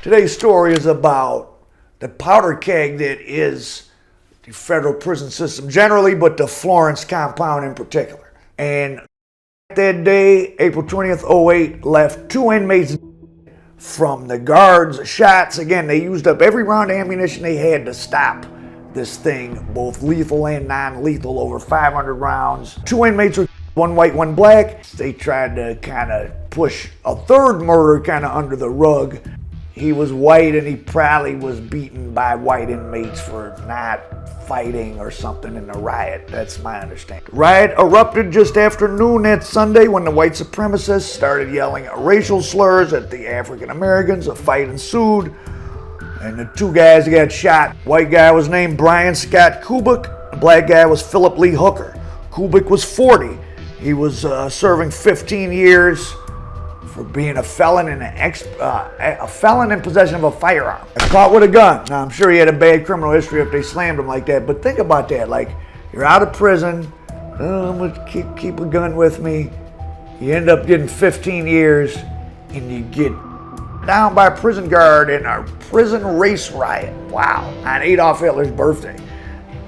Today's story is about the powder keg that is the federal prison system generally, but the Florence compound in particular. And that day, April 20th, 08, left 2 inmates from the guards' shots. Again, they used up every round of ammunition they had to stop this thing, both lethal and non-lethal, over 500 rounds. 2 inmates were one white, one black. They tried to kind of push a third murder kind of under the rug. He was white and he probably was beaten by white inmates for not fighting or something in the riot. That's my understanding. Riot erupted just after noon that Sunday when the white supremacists started yelling racial slurs at the African Americans. A fight ensued and the 2 guys got shot. White guy was named Brian Scott Kubik. The black guy was Philip Lee Hooker. Kubik was 40. He was serving 15 years for being a felon in possession of a firearm. Caught with a gun. Now, I'm sure he had a bad criminal history if they slammed him like that, but think about that. Like, you're out of prison, I'm gonna keep a gun with me. You end up getting 15 years, and you get down by a prison guard in a prison race riot. Wow, on Adolf Hitler's birthday.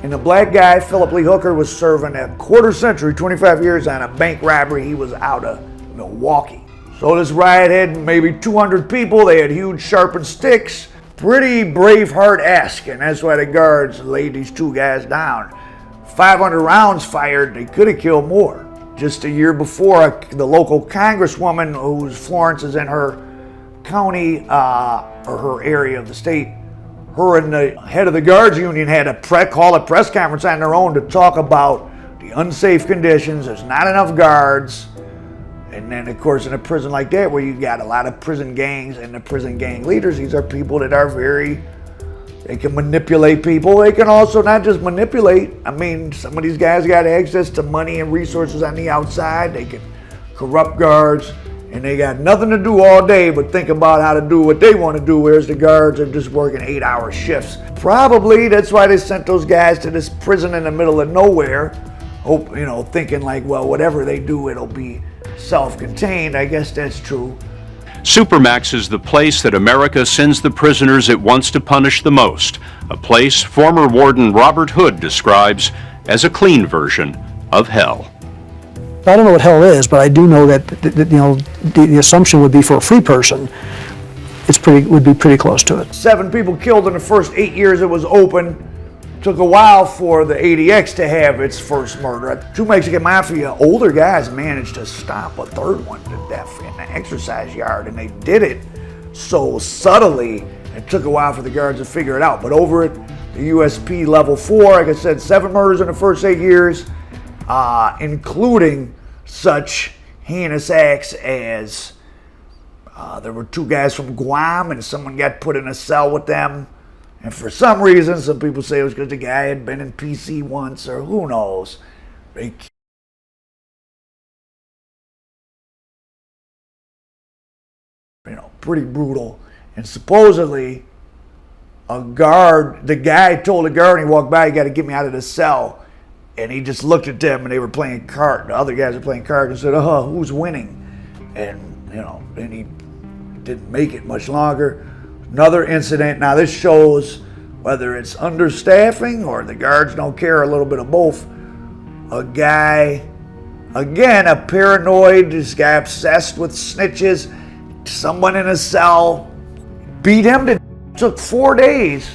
And the black guy, Philip Lee Hooker, was serving a quarter century, 25 years on a bank robbery. He was out of Milwaukee. So this riot had maybe 200 people. They had huge sharpened sticks. Pretty Braveheart-esque, and that's why the guards laid these 2 guys down. 500 rounds fired, they could have killed more. Just a year before, the local congresswoman, whose Florence is in her county, or her area of the state, her and the head of the guards union had a press conference on their own to talk about the unsafe conditions. There's not enough guards. And then, of course, in a prison like that, where you got a lot of prison gangs and the prison gang leaders, these are people that are they can manipulate people. They can also not just manipulate. I mean, some of these guys got access to money and resources on the outside. They can corrupt guards, and they got nothing to do all day but think about how to do what they want to do, whereas the guards are just working 8-hour shifts. Probably that's why they sent those guys to this prison in the middle of nowhere, thinking like, well, whatever they do, it'll be self-contained. I guess that's true. Supermax is the place that America sends the prisoners it wants to punish the most, a place former warden Robert Hood describes as a clean version of hell. I don't know what hell is, but I do know that the assumption would be for a free person, would be pretty close to it. 7 people killed in the first 8 years it was open. Took a while for the ADX to have its first murder. 2 Mexican Mafia older guys managed to stop a 3rd one to death in the exercise yard, and they did it so subtly, it took a while for the guards to figure it out. But over at the USP level 4, like I said, 7 murders in the first 8 years, including such heinous acts as there were 2 guys from Guam and someone got put in a cell with them. And for some reason, some people say it was because the guy had been in PC once, or who knows. Pretty brutal. And supposedly, the guy told the guard when he walked by, you got to get me out of this cell. And he just looked at them and they were playing cards. The other guys were playing cards and said, who's winning? And, then he didn't make it much longer. Another incident, now this shows whether it's understaffing or the guards don't care, a little bit of both. A guy, again, a paranoid, this guy obsessed with snitches, someone in a cell beat him to death. Took 4 days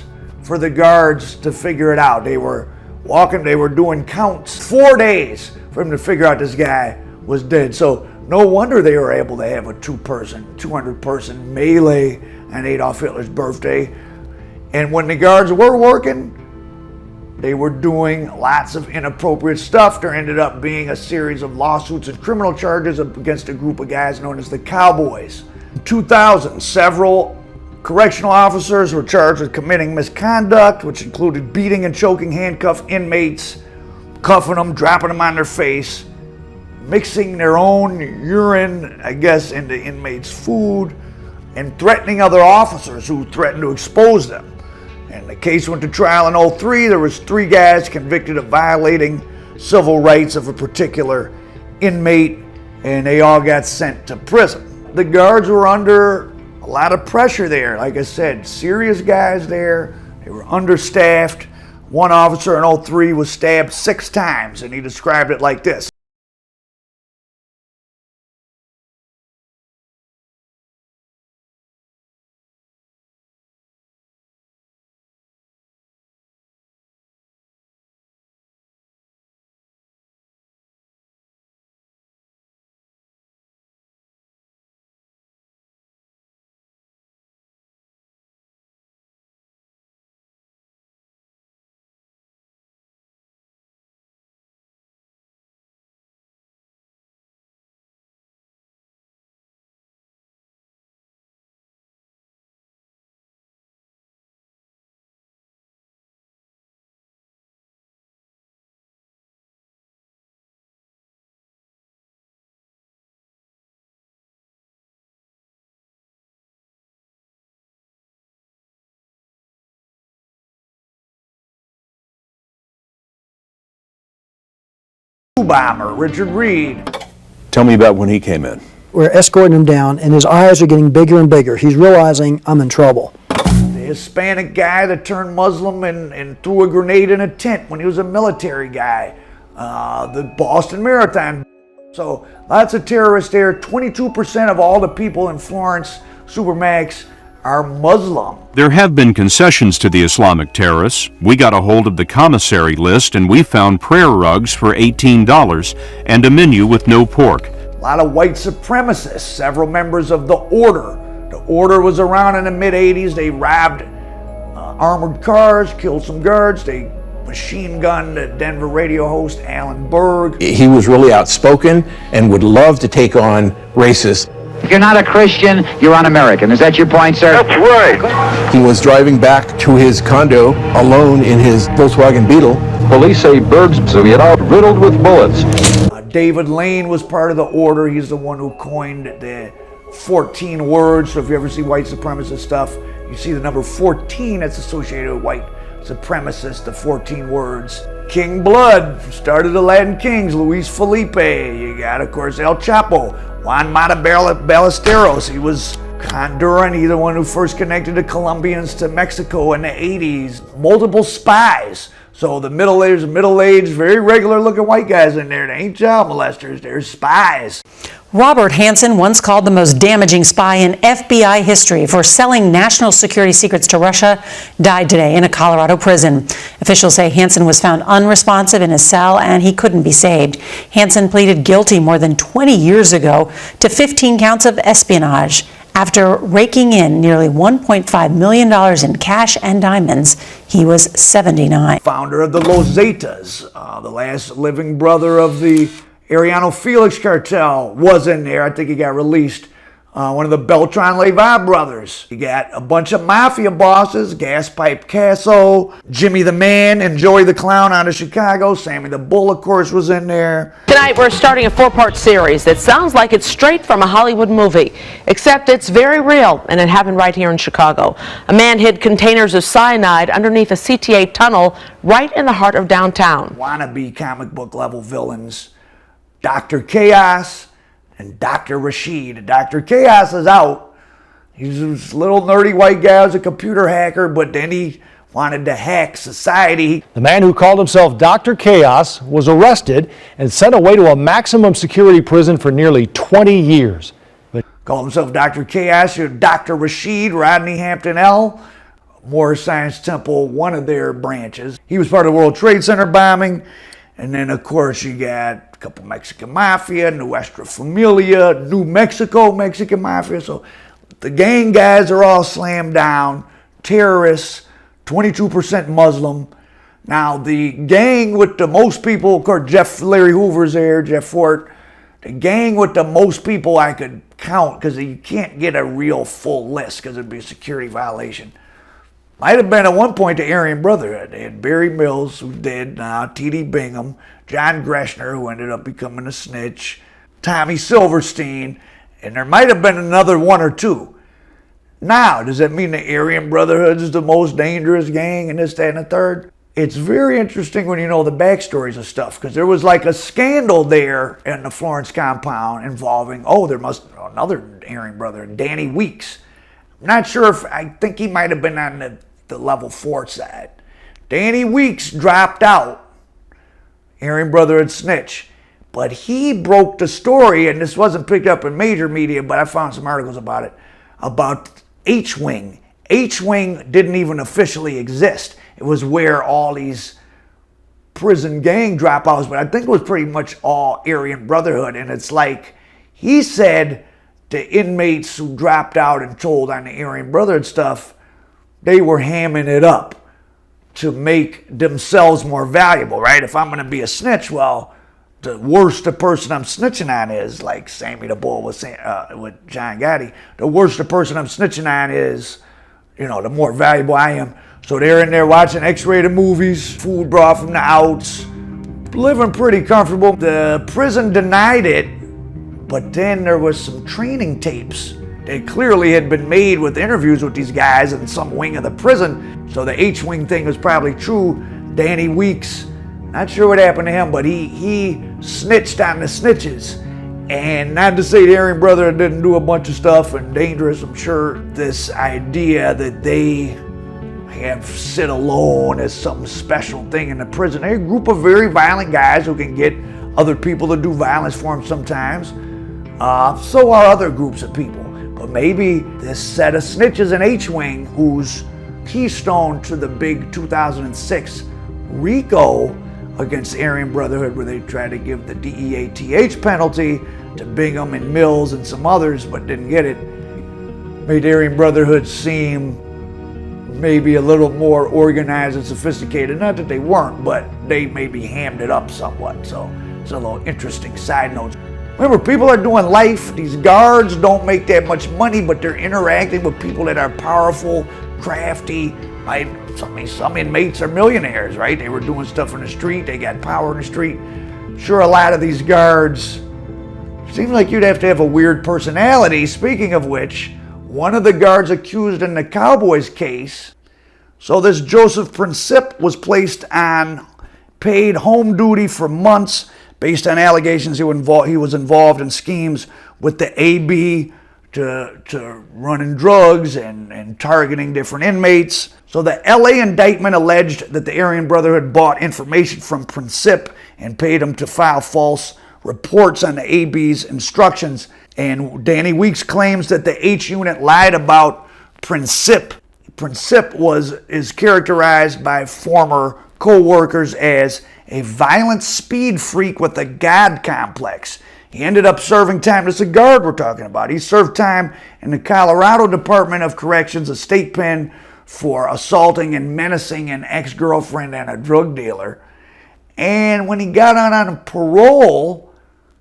for the guards to figure it out. They were doing counts. 4 days for him to figure out this guy was dead. So no wonder they were able to have a 200-person melee on Adolf Hitler's birthday. And when the guards were working, they were doing lots of inappropriate stuff. There ended up being a series of lawsuits and criminal charges against a group of guys known as the Cowboys. In 2000, several correctional officers were charged with committing misconduct, which included beating and choking handcuffed inmates, cuffing them, dropping them on their face, mixing their own urine, I guess, into inmates' food, and threatening other officers who threatened to expose them. And the case went to trial in 2003. There was 3 guys convicted of violating civil rights of a particular inmate, and they all got sent to prison. The guards were under a a lot of pressure there. Like I said, serious guys there. They were understaffed. One officer in 03 was stabbed 6 times, and he described it like this. Bomber Richard Reed. Tell me about when he came in. We're escorting him down, and his eyes are getting bigger and bigger. He's realizing I'm in trouble. The Hispanic guy that turned Muslim and threw a grenade in a tent when he was a military guy. The Boston Marathon. So lots of terrorists there. 22% of all the people in Florence, Supermax, are Muslim. There have been concessions to the Islamic terrorists. We got a hold of the commissary list and we found prayer rugs for $18 and a menu with no pork. A lot of white supremacists, several members of the Order. The Order was around in the mid-'80s. They robbed armored cars, killed some guards. They machine gunned the Denver radio host Alan Berg. He was really outspoken and would love to take on racists. If you're not a Christian, you're un-American. Is that your point, sir? That's right. He was driving back to his condo alone in his Volkswagen Beetle. Police say Berg's out riddled with bullets. David Lane was part of the Order. He's the one who coined the 14 words. So if you ever see white supremacist stuff, you see the number 14 that's associated with white supremacists, the 14 words. King Blood started the Latin Kings, Luis Felipe. You got, of course, El Chapo, Juan Mata Ballesteros. He was Honduran. He's the one who first connected the Colombians to Mexico in the 80s. Multiple spies. So the middle-aged, very regular-looking white guys in there. They ain't child molesters. They're spies. Robert Hansen, once called the most damaging spy in FBI history for selling national security secrets to Russia, died today in a Colorado prison. Officials say Hansen was found unresponsive in his cell and he couldn't be saved. Hansen pleaded guilty more than 20 years ago to 15 counts of espionage after raking in nearly $1.5 million in cash and diamonds. He was 79. Founder of the Los Zetas, the last living brother of the Arellano Felix cartel, was in there. I think he got released. One of the Beltran-Leyva brothers. You got a bunch of mafia bosses, Gas Pipe Casso, Jimmy the Man, and Joey the Clown out of Chicago. Sammy the Bull, of course, was in there. Tonight we're starting a 4-part series that sounds like it's straight from a Hollywood movie, except it's very real, and it happened right here in Chicago. A man hid containers of cyanide underneath a CTA tunnel right in the heart of downtown. Wannabe comic book level villains, Dr. Chaos and Dr. Rashid. Dr. Chaos is out. He's this little nerdy white guy who's a computer hacker, but then he wanted to hack society. The man who called himself Dr. Chaos was arrested and sent away to a maximum security prison for nearly 20 years. Called himself Dr. Chaos. You're Dr. Rashid, Rodney Hampton L. Moore Science Temple, one of their branches. He was part of the World Trade Center bombing. And then, of course, you got a couple Mexican Mafia, Nuestra Familia, New Mexico Mexican Mafia. So the gang guys are all slammed down. Terrorists, 22% Muslim. Now, the gang with the most people, of course, Larry Hoover's there, Jeff Fort. The gang with the most people I could count, because you can't get a real full list because it'd be a security violation. Might have been at one point the Aryan Brotherhood. They had Barry Mills, who's dead now, T.D. Bingham, John Greshner, who ended up becoming a snitch, Tommy Silverstein, and there might have been another one or two. Now, does that mean the Aryan Brotherhood is the most dangerous gang and this, that, and the third? It's very interesting when you know the backstories of stuff, because there was like a scandal there in the Florence compound involving, there must another Aryan brother, Danny Weeks. Not sure if, I think he might have been on the level 4 side. Danny Weeks dropped out. Aryan Brotherhood snitch. But he broke the story, and this wasn't picked up in major media, but I found some articles about it, about H-Wing. H-Wing didn't even officially exist. It was where all these prison gang dropouts, but I think it was pretty much all Aryan Brotherhood. And it's like, he said the inmates who dropped out and told on the Aryan Brotherhood stuff, they were hamming it up to make themselves more valuable, right? If I'm going to be a snitch, well, the worse the person I'm snitching on is, like Sammy the Bull with John Gotti, the worse the person I'm snitching on is, you know, the more valuable I am. So they're in there watching X-rated movies, food brought from the outs, living pretty comfortable. The prison denied it, but then there was some training tapes that clearly had been made with interviews with these guys in some wing of the prison. So the H-Wing thing was probably true. Danny Weeks, not sure what happened to him, but he snitched on the snitches. And not to say the Aryan Brotherhood didn't do a bunch of stuff and dangerous, I'm sure this idea that they have sit alone as some special thing in the prison. They're a group of very violent guys who can get other people to do violence for them sometimes. So are other groups of people. But maybe this set of snitches in H-Wing, who's keystone to the big 2006 RICO against the Aryan Brotherhood, where they tried to give the DEATH penalty to Bingham and Mills and some others, but didn't get it, made the Aryan Brotherhood seem maybe a little more organized and sophisticated. Not that they weren't, but they maybe hammed it up somewhat. So it's a little interesting side note. Remember, people are doing life. These guards don't make that much money, but they're interacting with people that are powerful, crafty. Some inmates are millionaires, right? They were doing stuff in the street. They got power in the street. Sure, a lot of these guards seem like you'd have to have a weird personality. Speaking of which, one of the guards accused in the Cowboys case, so this Joseph Princip was placed on paid home duty for months based on allegations he was involved in schemes with the AB to running drugs and targeting different inmates. So the LA indictment alleged that the Aryan Brotherhood bought information from Princip and paid him to file false reports on the AB's instructions. And Danny Weeks claims that the H unit lied about Princip. Princip is characterized by former co-workers as a violent speed freak with a God complex. He ended up serving time. This is a guard we're talking about. He served time in the Colorado Department of Corrections, a state pen, for assaulting and menacing an ex-girlfriend and a drug dealer. And when he got on parole,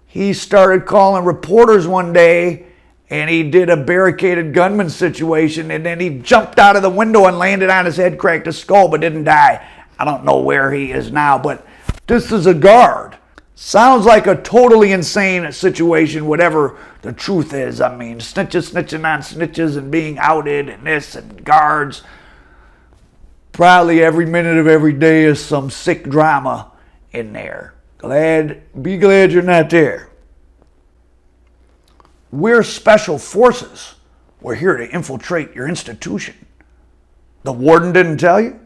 he started calling reporters one day, and he did a barricaded gunman situation, and then he jumped out of the window and landed on his head, cracked his skull, but didn't die. I don't know where he is now, but this is a guard. Sounds like a totally insane situation, whatever the truth is. I mean, snitches snitching on snitches and being outed and this and guards. Probably every minute of every day is some sick drama in there. Be glad you're not there. We're special forces. We're here to infiltrate your institution. The warden didn't tell you?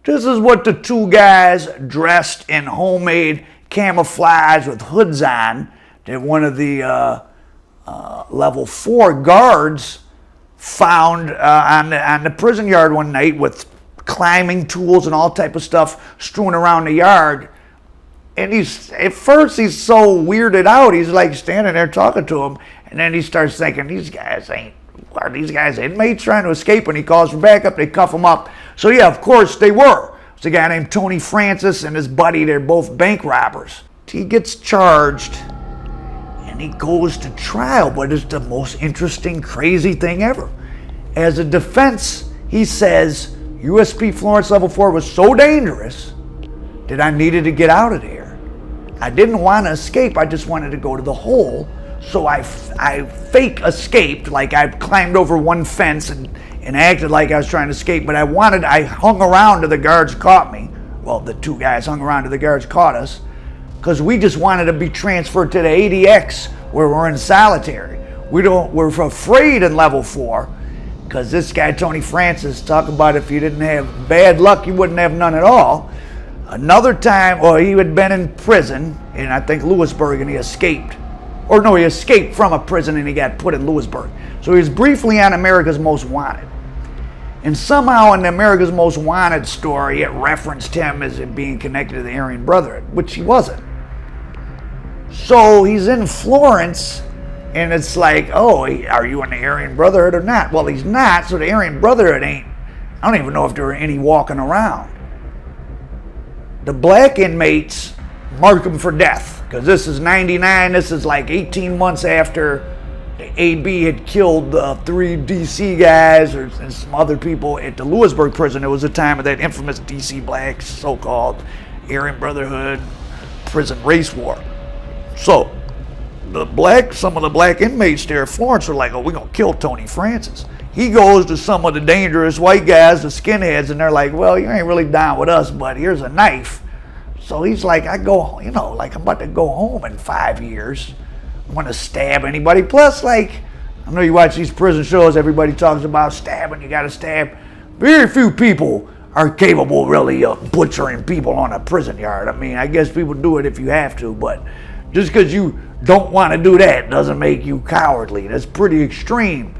This is what the two guys dressed in homemade camouflage with hoods on that one of the level 4 guards found on the prison yard one night, with climbing tools and all type of stuff strewn around the yard. And at first he's so weirded out, he's like standing there talking to him, and then he starts thinking, are these guys inmates trying to escape? And he calls for backup, they cuff him up. So yeah, of course they were. It's a guy named Tony Francis and his buddy, they're both bank robbers. He gets charged and he goes to trial, but it's the most interesting, crazy thing ever. As a defense, he says USP Florence Level 4 was so dangerous that I needed to get out of there. I didn't want to escape, I just wanted to go to the hole. So I fake escaped, like I climbed over one fence and acted like I was trying to escape, but I hung around till the guards caught me. Well, the two guys hung around till the guards caught us, because we just wanted to be transferred to the ADX where we're in solitary. We're afraid in level 4 because this guy, Tony Francis, talking about if you didn't have bad luck, you wouldn't have none at all. Another time, he had been in prison in, I think, Lewisburg, and he escaped. Or no, he escaped from a prison and he got put in Lewisburg. So he was briefly on America's Most Wanted. And somehow in the America's Most Wanted story, it referenced him as being connected to the Aryan Brotherhood, which he wasn't. So he's in Florence, and it's like, are you in the Aryan Brotherhood or not? Well, he's not, so the Aryan Brotherhood ain't, I don't even know if there were any walking around. The black inmates mark him for death, because this is 99, this is like 18 months after the AB had killed 3 DC guys and some other people at the Lewisburg prison. It was the time of that infamous DC blacks, so-called Aryan Brotherhood prison race war. So some of the black inmates there at Florence are like, we're going to kill Tony Francis. He goes to some of the dangerous white guys, the skinheads, and they're like, well, you ain't really down with us, but here's a knife. So he's like, I'm about to go home in 5 years. I'm going to stab anybody. Plus, I know you watch these prison shows, everybody talks about stabbing, you got to stab. Very few people are capable, really, of butchering people on a prison yard. I mean, I guess people do it if you have to, but just because you don't want to do that doesn't make you cowardly. That's pretty extreme.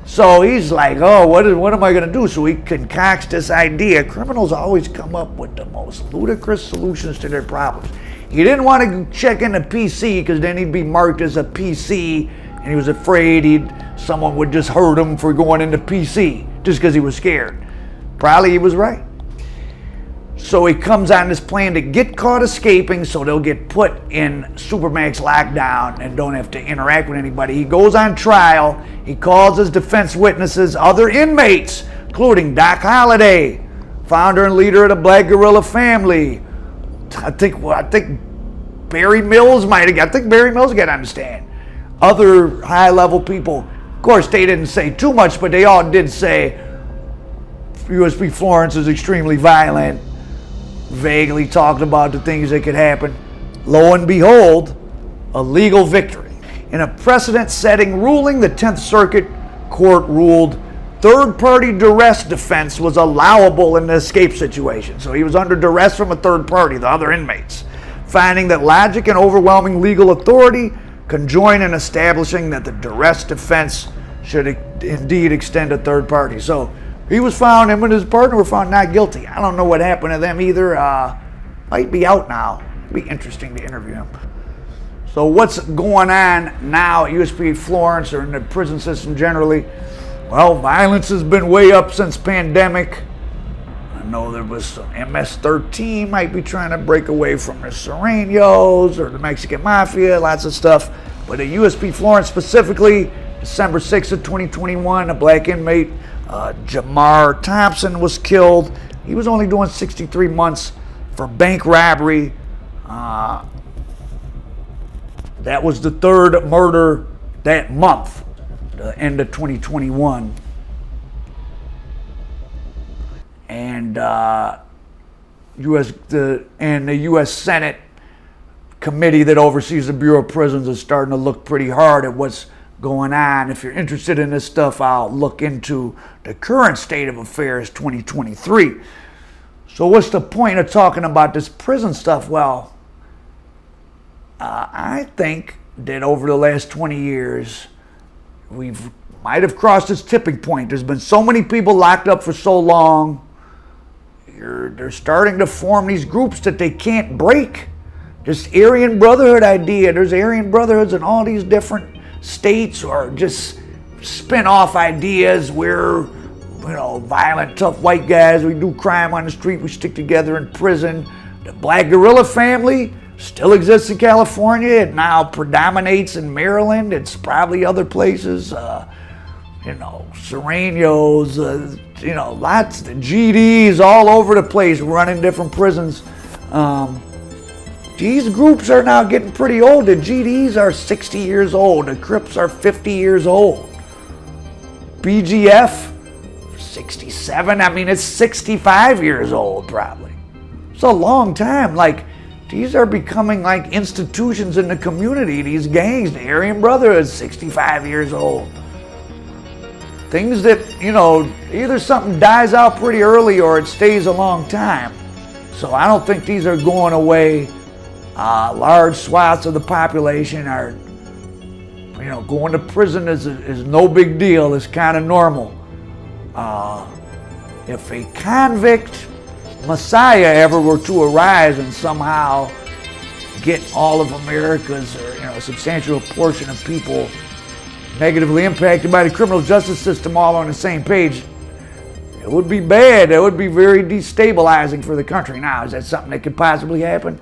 So he's like, what am I going to do? So he concocts this idea. Criminals always come up with the most ludicrous solutions to their problems. He didn't want to check in the PC because then he'd be marked as a PC, and he was afraid someone would just hurt him for going into PC just because he was scared. Probably he was right. So he comes on this plan to get caught escaping so they'll get put in Supermax lockdown and don't have to interact with anybody. He goes on trial. He calls his defense witnesses, other inmates, including Doc Holliday, founder and leader of the Black Guerrilla family. I think Barry Mills got on the stand. Other high-level people. Of course, they didn't say too much, but they all did say USP Florence is extremely violent. Vaguely talked about the things that could happen. Lo and behold, a legal victory. In a precedent-setting ruling, the 10th Circuit Court ruled third-party duress defense was allowable in the escape situation. So he was under duress from a third party, the other inmates, finding that logic and overwhelming legal authority conjoin in establishing that the duress defense should indeed extend to third party. So he was found, him and his partner were found not guilty. I don't know what happened to them either. Might be out now. It'd be interesting to interview him. So what's going on now at USP Florence or in the prison system generally? Well, violence has been way up since pandemic. I know there was some MS-13 might be trying to break away from the Serranos or the Mexican Mafia, lots of stuff. But at USP Florence specifically, December 6th of 2021, a black inmate, Jamar Thompson, was killed. He was only doing 63 months for bank robbery. That was the third murder that month, the end of 2021. And the U.S. Senate committee that oversees the Bureau of Prisons is starting to look pretty hard at what's going on. If you're interested in this stuff, I'll look into the current state of affairs 2023. So what's the point of talking about this prison stuff? Well, I think that over the last 20 years, might have crossed this tipping point. There's been so many people locked up for so long. They're starting to form these groups that they can't break. This Aryan Brotherhood idea, there's Aryan Brotherhoods in all these different states, or just spin-off ideas where, violent, tough white guys, we do crime on the street, we stick together in prison. The Black Guerrilla family still exists in California. It now predominates in Maryland. It's probably other places. Serranos, lots of GDs all over the place running different prisons. These groups are now getting pretty old. The GDs are 60 years old. The Crips are 50 years old. BGF, 67. I mean, it's 65 years old probably. It's a long time. These are becoming like institutions in the community. These gangs, the Aryan Brotherhood, 65 years old. things that, you know, either something dies out pretty early or it stays a long time. So I don't think these are going away. Large swaths of the population are, you know, going to prison is no big deal. It's kind of normal. If a convict messiah ever were to arise and somehow get all of America's, or, you know, a substantial portion of people negatively impacted by the criminal justice system all on the same page, it would be bad. It would be very destabilizing for the country. Now, is that something that could possibly happen?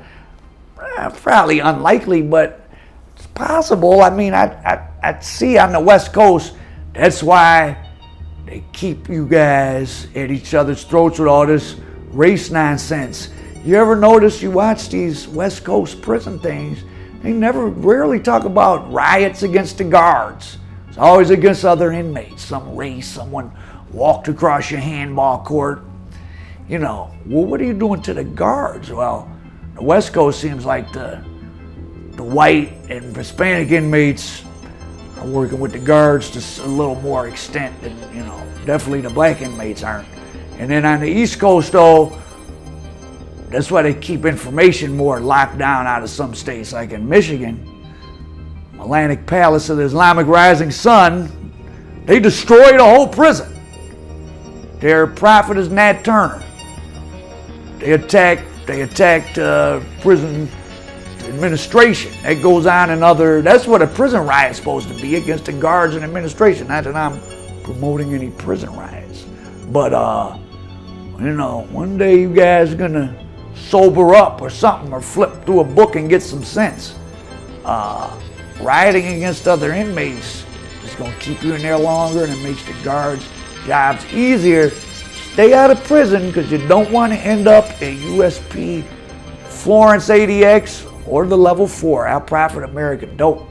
Probably unlikely, but it's possible. I mean, I see on the West Coast, that's why they keep you guys at each other's throats with all this race nonsense. You ever notice, you watch these West Coast prison things, they rarely talk about riots against the guards. It's always against other inmates, some race, someone walked across your handball court. You know, well, what are you doing to the guards? Well, the West Coast seems like the white and Hispanic inmates are working with the guards to a little more extent than, you know, definitely the black inmates aren't. And then on the East Coast, though, that's why they keep information more locked down out of some states, like in Michigan, Atlantic Palace of the Islamic Rising Sun, they destroyed a whole prison. Their prophet is Nat Turner. They attacked prison administration. That goes on in other, that's what a prison riot's supposed to be, against the guards and administration. Not that I'm promoting any prison riots. But, you know, one day you guys are gonna sober up or something, or flip through a book and get some sense. Rioting against other inmates is gonna keep you in there longer, and it makes the guards' jobs easier. Stay out of prison, because you don't want to end up at USP Florence ADX or the level 4, our Profit American dope.